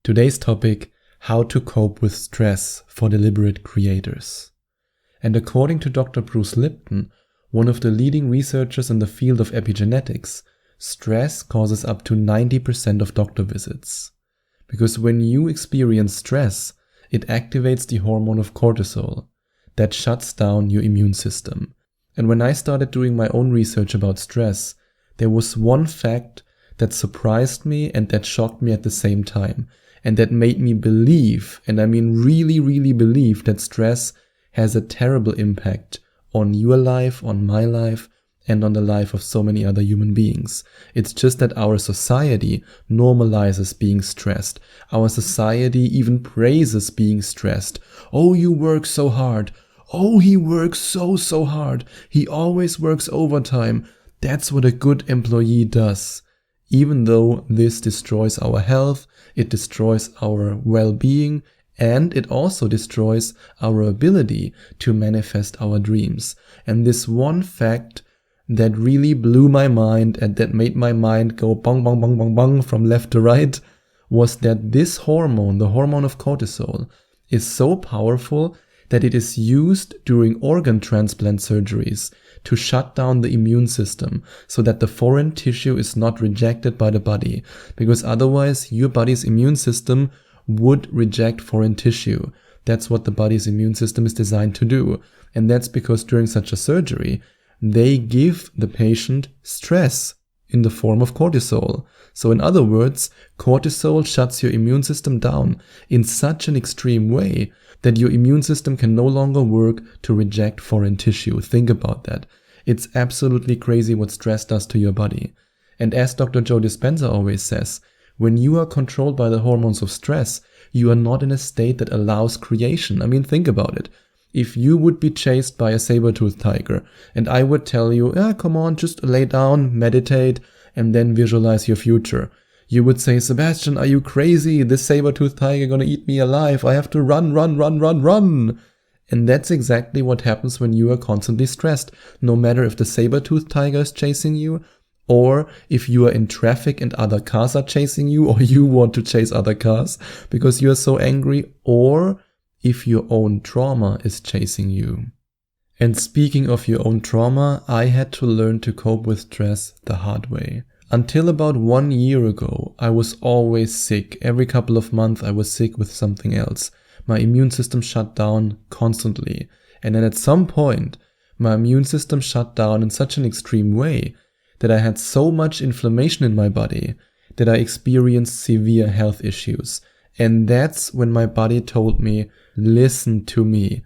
Today's topic, how to cope with stress for deliberate creators. And according to Dr. Bruce Lipton, one of the leading researchers in the field of epigenetics, stress causes up to 90% of doctor visits. Because when you experience stress, it activates the hormone of cortisol that shuts down your immune system. And when I started doing my own research about stress, there was one fact that surprised me and that shocked me at the same time. And that made me believe, and I mean really, really believe, that stress has a terrible impact on your life, on my life, and on the life of so many other human beings. It's just that our society normalizes being stressed. Our society even praises being stressed. Oh, you work so hard. Oh, he works so hard. He always works overtime. That's what a good employee does. Even though this destroys our health, it destroys our well-being, and it also destroys our ability to manifest our dreams. And this one fact that really blew my mind and that made my mind go bong bong bong bong bong from left to right was that this hormone, the hormone of cortisol, is so powerful that it is used during organ transplant surgeries to shut down the immune system so that the foreign tissue is not rejected by the body, because otherwise your body's immune system would reject foreign tissue. That's what the body's immune system is designed to do. And that's because during such a surgery, they give the patient stress in the form of cortisol. So in other words, cortisol shuts your immune system down in such an extreme way that your immune system can no longer work to reject foreign tissue. Think about that. It's absolutely crazy what stress does to your body. And as Dr. Joe Dispenza always says, when you are controlled by the hormones of stress, you are not in a state that allows creation. I mean, think about it. If you would be chased by a saber-toothed tiger and I would tell you, come on, just lay down, meditate, and then visualize your future, you would say, Sebastian, are you crazy? This saber-toothed tiger gonna eat me alive. I have to run. And that's exactly what happens when you are constantly stressed. No matter if the saber-toothed tiger is chasing you, or if you are in traffic and other cars are chasing you, or you want to chase other cars because you are so angry, or if your own trauma is chasing you. And speaking of your own trauma, I had to learn to cope with stress the hard way. Until about 1 year ago, I was always sick. Every couple of months I was sick with something else. My immune system shut down constantly. And then at some point, my immune system shut down in such an extreme way that I had so much inflammation in my body that I experienced severe health issues. And that's when my body told me, listen to me,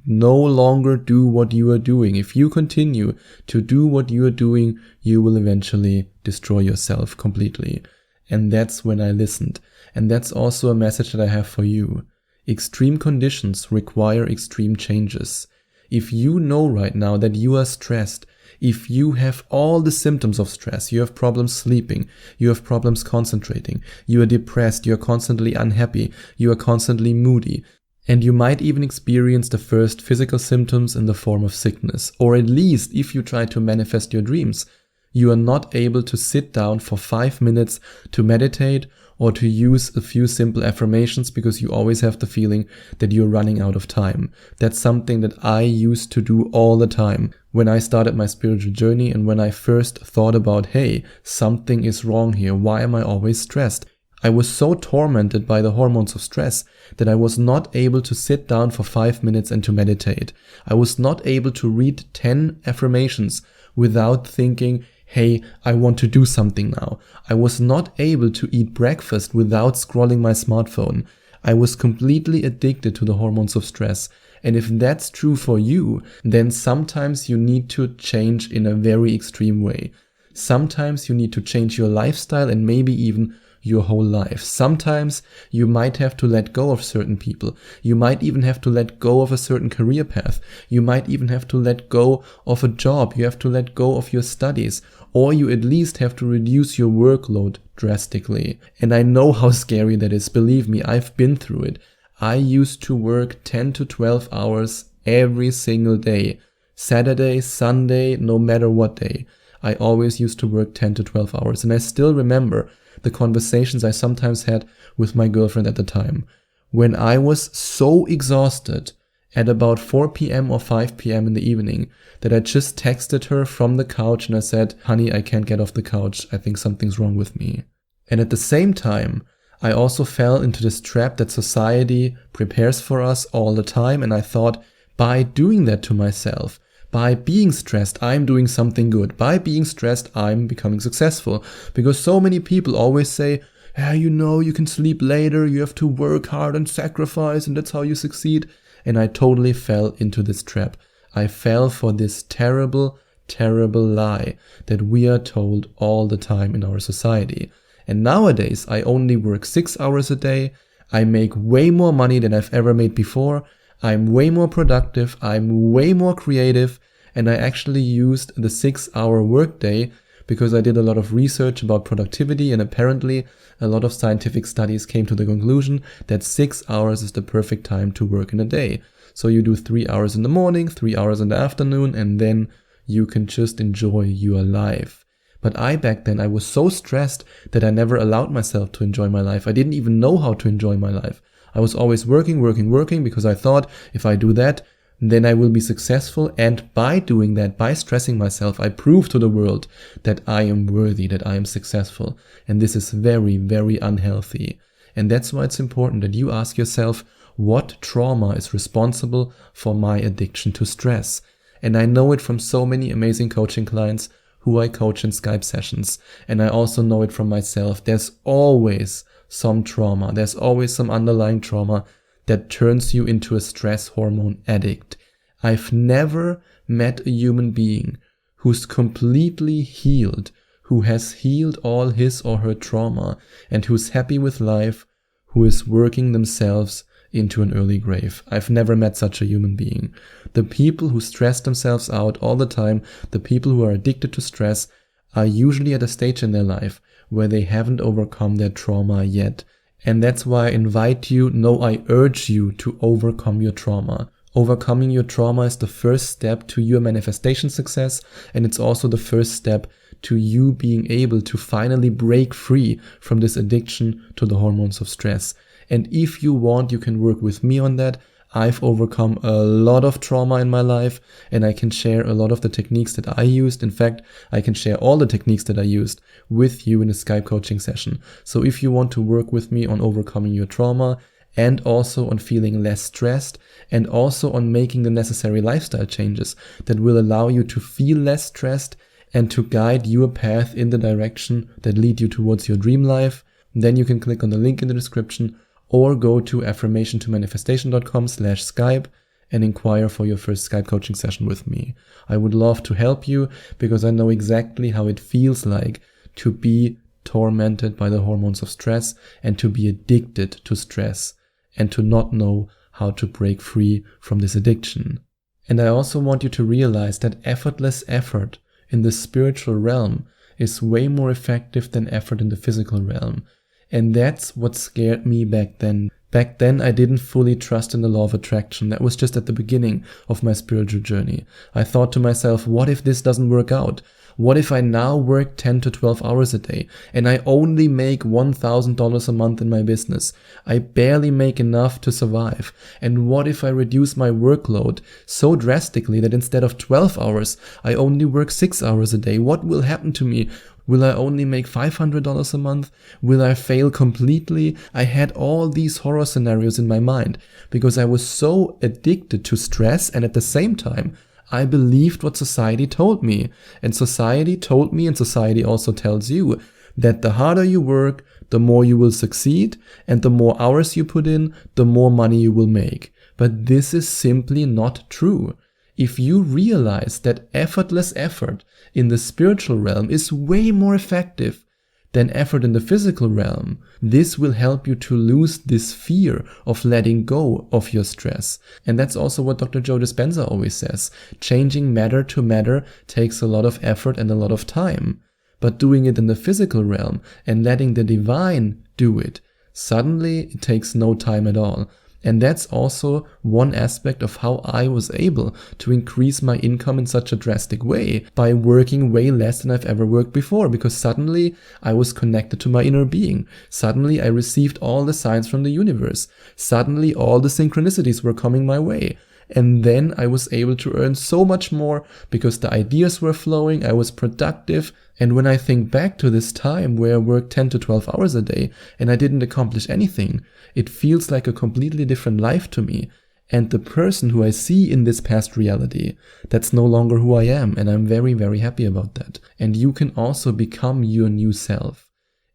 no longer do what you are doing. If you continue to do what you are doing, you will eventually destroy yourself completely. And that's when I listened. And that's also a message that I have for you. Extreme conditions require extreme changes. If you know right now that you are stressed, if you have all the symptoms of stress, you have problems sleeping, you have problems concentrating, you are depressed, you are constantly unhappy, you are constantly moody, and you might even experience the first physical symptoms in the form of sickness, or at least if you try to manifest your dreams, you are not able to sit down for 5 minutes to meditate or to use a few simple affirmations because you always have the feeling that you're running out of time. That's something that I used to do all the time when I started my spiritual journey and when I first thought about, hey, something is wrong here. Why am I always stressed? I was so tormented by the hormones of stress that I was not able to sit down for 5 minutes and to meditate. I was not able to read 10 affirmations without thinking, hey, I want to do something now. I was not able to eat breakfast without scrolling my smartphone. I was completely addicted to the hormones of stress. And if that's true for you, then sometimes you need to change in a very extreme way. Sometimes you need to change your lifestyle and maybe even your whole life. Sometimes you might have to let go of certain people. You might even have to let go of a certain career path. You might even have to let go of a job. You have to let go of your studies, or you at least have to reduce your workload drastically. And I know how scary that is. Believe me, I've been through it. I used to work 10 to 12 hours every single day. Saturday, Sunday, no matter what day. I always used to work 10 to 12 hours. And I still remember the conversations I sometimes had with my girlfriend at the time. When I was so exhausted at about 4 p.m. or 5 p.m. in the evening that I just texted her from the couch and I said, honey, I can't get off the couch. I think something's wrong with me. And at the same time, I also fell into this trap that society prepares for us all the time. And I thought, by doing that to myself, by being stressed, I'm doing something good. By being stressed, I'm becoming successful. Because so many people always say, you can sleep later, you have to work hard and sacrifice, and that's how you succeed. And I totally fell into this trap. I fell for this terrible, terrible lie that we are told all the time in our society. And nowadays, I only work 6 hours a day. I make way more money than I've ever made before. I'm way more productive. I'm way more creative. And I actually used the 6-hour workday because I did a lot of research about productivity, and apparently a lot of scientific studies came to the conclusion that 6 hours is the perfect time to work in a day. So you do 3 hours in the morning, 3 hours in the afternoon, and then you can just enjoy your life. But back then, I was so stressed that I never allowed myself to enjoy my life. I didn't even know how to enjoy my life. I was always working because I thought if I do that, then I will be successful. And by doing that, by stressing myself, I prove to the world that I am worthy, that I am successful. And this is very, very unhealthy. And that's why it's important that you ask yourself, what trauma is responsible for my addiction to stress? And I know it from so many amazing coaching clients who I coach in Skype sessions. And I also know it from myself. There's always some trauma. There's always some underlying trauma that turns you into a stress hormone addict. I've never met a human being who's completely healed, who has healed all his or her trauma, and who's happy with life, who is working themselves into an early grave. I've never met such a human being. The people who stress themselves out all the time, the people who are addicted to stress, are usually at a stage in their life where they haven't overcome their trauma yet. And that's why I invite you, no, I urge you to overcome your trauma. Overcoming your trauma is the first step to your manifestation success, and it's also the first step to you being able to finally break free from this addiction to the hormones of stress. And if you want, you can work with me on that. I've overcome a lot of trauma in my life, and I can share a lot of the techniques that I used. In fact, I can share all the techniques that I used with you in a Skype coaching session. So if you want to work with me on overcoming your trauma, and also on feeling less stressed, and also on making the necessary lifestyle changes that will allow you to feel less stressed and to guide your path in the direction that lead you towards your dream life, then you can click on the link in the description or go to affirmationtomanifestation.com/Skype and inquire for your first Skype coaching session with me. I would love to help you because I know exactly how it feels like to be tormented by the hormones of stress and to be addicted to stress and to not know how to break free from this addiction. And I also want you to realize that effortless effort in the spiritual realm is way more effective than effort in the physical realm. And that's what scared me back then. Back then, I didn't fully trust in the law of attraction. That was just at the beginning of my spiritual journey. I thought to myself, what if this doesn't work out? What if I now work 10 to 12 hours a day and I only make $1,000 a month in my business? I barely make enough to survive. And what if I reduce my workload so drastically that instead of 12 hours, I only work 6 hours a day? What will happen to me? Will I only make $500 a month? Will I fail completely? I had all these horror scenarios in my mind because I was so addicted to stress, and at the same time, I believed what society told me. And society told me, and society also tells you, that the harder you work, the more you will succeed, and the more hours you put in, the more money you will make. But this is simply not true. If you realize that effortless effort in the spiritual realm is way more effective than effort in the physical realm, this will help you to lose this fear of letting go of your stress. And that's also what Dr. Joe Dispenza always says. Changing matter to matter takes a lot of effort and a lot of time. But doing it in the physical realm and letting the divine do it, suddenly it takes no time at all. And that's also one aspect of how I was able to increase my income in such a drastic way, by working way less than I've ever worked before, because suddenly I was connected to my inner being. Suddenly I received all the signs from the universe. Suddenly all the synchronicities were coming my way. And then I was able to earn so much more because the ideas were flowing, I was productive. And when I think back to this time where I worked 10 to 12 hours a day and I didn't accomplish anything, it feels like a completely different life to me. And the person who I see in this past reality, that's no longer who I am. And I'm very, very happy about that. And you can also become your new self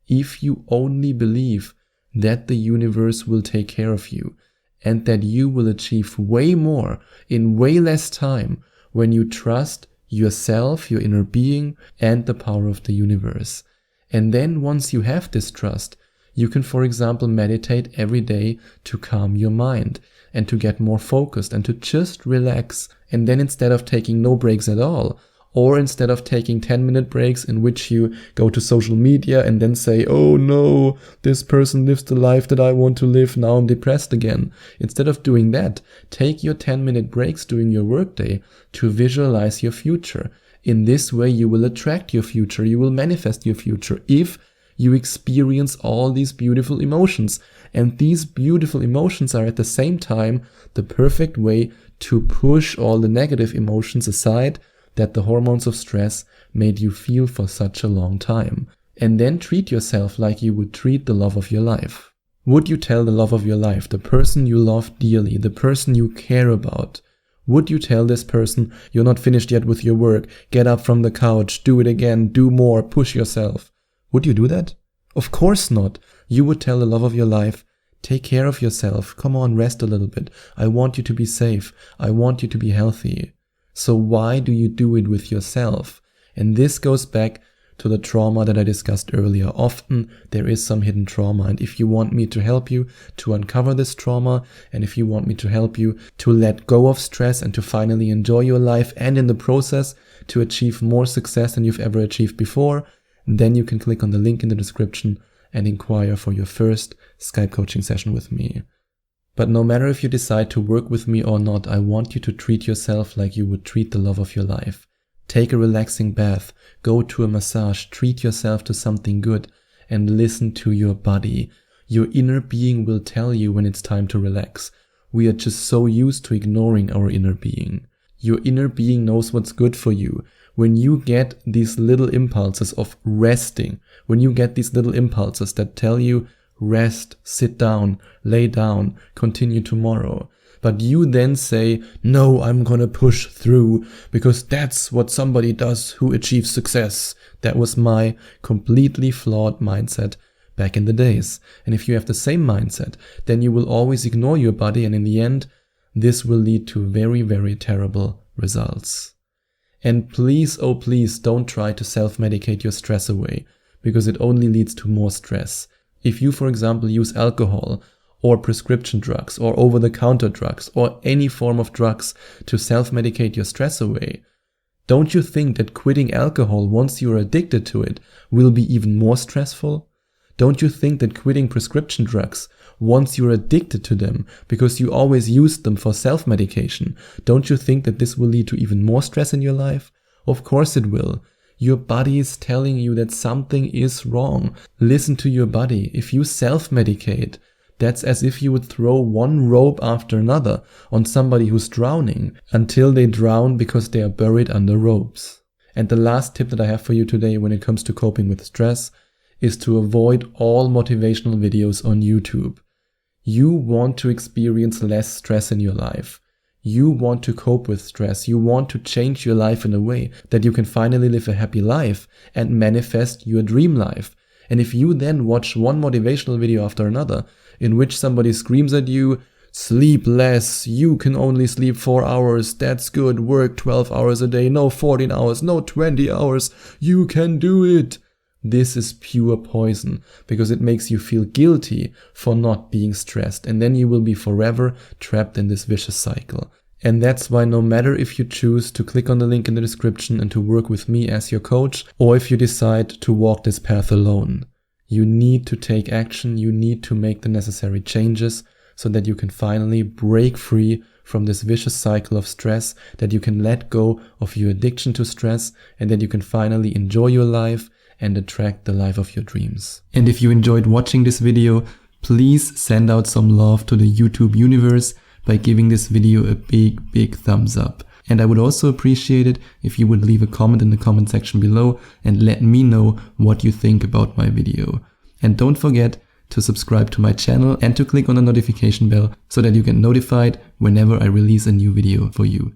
if you only believe that the universe will take care of you, and that you will achieve way more in way less time when you trust yourself, your inner being, and the power of the universe. And then once you have this trust, you can, for example, meditate every day to calm your mind and to get more focused and to just relax. And then instead of taking no breaks at all, or instead of taking 10-minute breaks in which you go to social media and then say, oh no, this person lives the life that I want to live, now I'm depressed again. Instead of doing that, take your 10-minute breaks during your workday to visualize your future. In this way, you will attract your future, you will manifest your future if you experience all these beautiful emotions. And these beautiful emotions are at the same time the perfect way to push all the negative emotions aside that the hormones of stress made you feel for such a long time. And then treat yourself like you would treat the love of your life. Would you tell the love of your life, the person you love dearly, the person you care about, would you tell this person, you're not finished yet with your work, get up from the couch, do it again, do more, push yourself? Would you do that? Of course not. You would tell the love of your life, take care of yourself, come on, rest a little bit. I want you to be safe. I want you to be healthy. So why do you do it with yourself? And this goes back to the trauma that I discussed earlier. Often there is some hidden trauma, and if you want me to help you to uncover this trauma, and if you want me to help you to let go of stress and to finally enjoy your life, and in the process to achieve more success than you've ever achieved before, then you can click on the link in the description and inquire for your first Skype coaching session with me. But no matter if you decide to work with me or not, I want you to treat yourself like you would treat the love of your life. Take a relaxing bath, go to a massage, treat yourself to something good, and listen to your body. Your inner being will tell you when it's time to relax. We are just so used to ignoring our inner being. Your inner being knows what's good for you. When you get these little impulses of resting, when you get these little impulses that tell you, rest, sit down, lay down, continue tomorrow. But you then say, no, I'm gonna push through because that's what somebody does who achieves success. That was my completely flawed mindset back in the days. And if you have the same mindset, then you will always ignore your body, and in the end, this will lead to very, very terrible results. And please, oh please, don't try to self-medicate your stress away, because it only leads to more stress. If you, for example, use alcohol or prescription drugs or over-the-counter drugs or any form of drugs to self-medicate your stress away, don't you think that quitting alcohol once you're addicted to it will be even more stressful? Don't you think that quitting prescription drugs once you're addicted to them because you always used them for self-medication, don't you think that this will lead to even more stress in your life? Of course it will. Your body is telling you that something is wrong. Listen to your body. If you self-medicate, that's as if you would throw one rope after another on somebody who's drowning until they drown because they are buried under ropes. And the last tip that I have for you today when it comes to coping with stress is to avoid all motivational videos on YouTube. You want to experience less stress in your life. You want to cope with stress. You want to change your life in a way that you can finally live a happy life and manifest your dream life. And if you then watch one motivational video after another in which somebody screams at you, sleep less, you can only sleep 4 hours, that's good, work 12 hours a day, no 14 hours, no 20 hours, you can do it. This is pure poison because it makes you feel guilty for not being stressed, and then you will be forever trapped in this vicious cycle. And that's why no matter if you choose to click on the link in the description and to work with me as your coach, or if you decide to walk this path alone, you need to take action, you need to make the necessary changes so that you can finally break free from this vicious cycle of stress, that you can let go of your addiction to stress, and that you can finally enjoy your life and attract the life of your dreams. And if you enjoyed watching this video, please send out some love to the YouTube universe by giving this video a big thumbs up. And I would also appreciate it if you would leave a comment in the comment section below and let me know what you think about my video. And don't forget to subscribe to my channel and to click on the notification bell so that you get notified whenever I release a new video for you.